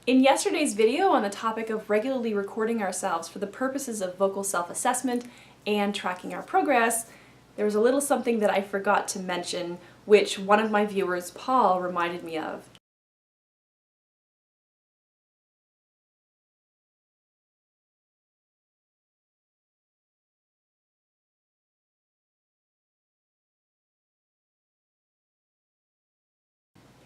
In yesterday's video on the topic of regularly recording ourselves for the purposes of vocal self-assessment and tracking our progress, there was a little something that I forgot to mention, which one of my viewers, Paul, reminded me of.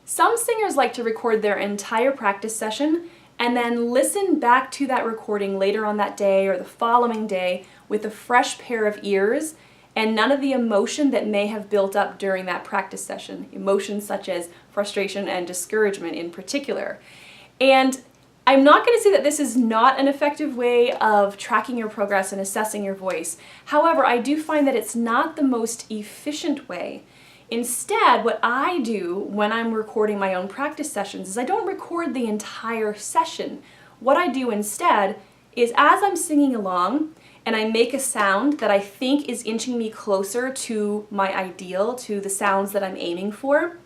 Some singers like to record their entire practice session and then listen back to that recording later on that day or the following day with a fresh pair of ears and none of the emotion that may have built up during that practice session, emotions such as frustration and discouragement in particular. And I'm not going to say that this is not an effective way of tracking your progress and assessing your voice. However, I do find that it's not the most efficient way. Instead, what I do when I'm recording my own practice sessions is I don't record the entire session. What I do instead is as I'm singing along and I make a sound that I think is inching me closer to my ideal, to the sounds that I'm aiming for,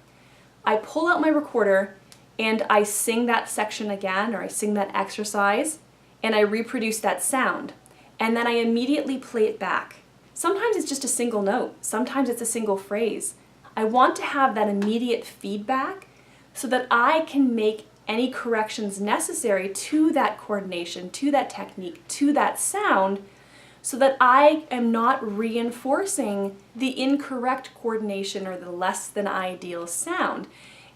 I pull out my recorder and I sing that section again, or I sing that exercise, and I reproduce that sound. And then I immediately play it back. Sometimes it's just a single note, sometimes it's a single phrase. I want to have that immediate feedback so that I can make any corrections necessary to that coordination, to that technique, to that sound, so that I am not reinforcing the incorrect coordination or the less than ideal sound.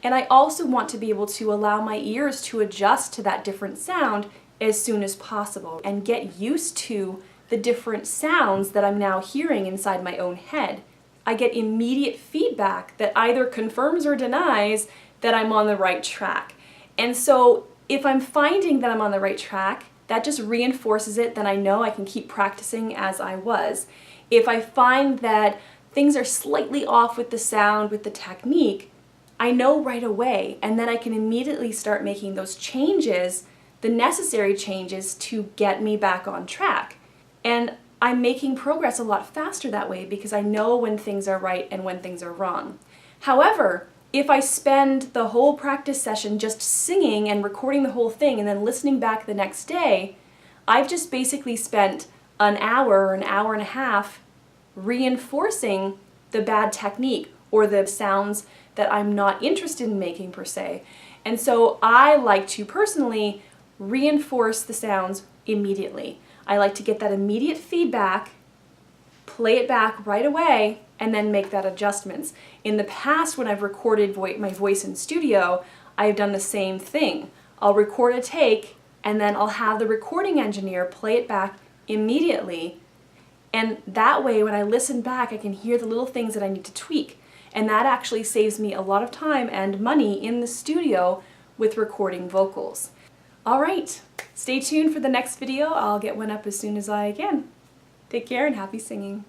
And I also want to be able to allow my ears to adjust to that different sound as soon as possible and get used to the different sounds that I'm now hearing inside my own head. I get immediate feedback that either confirms or denies that I'm on the right track. And so if I'm finding that I'm on the right track, that just reinforces it, then I know I can keep practicing as I was. If I find that things are slightly off with the sound, with the technique, I know right away, and then I can immediately start making those changes, the necessary changes to get me back on track. And I'm making progress a lot faster that way because I know when things are right and when things are wrong. However, if I spend the whole practice session just singing and recording the whole thing and then listening back the next day, I've just basically spent an hour or an hour and a half reinforcing the bad technique or the sounds that I'm not interested in making per se. And so I like to personally reinforce the sounds immediately. I like to get that immediate feedback, play it back right away, and then make that adjustments. In the past, when I've recorded my voice in studio, I've done the same thing. I'll record a take, and then I'll have the recording engineer play it back immediately. And that way, when I listen back, I can hear the little things that I need to tweak. And that actually saves me a lot of time and money in the studio with recording vocals. All right, stay tuned for the next video. I'll get one up as soon as I can. Take care and happy singing.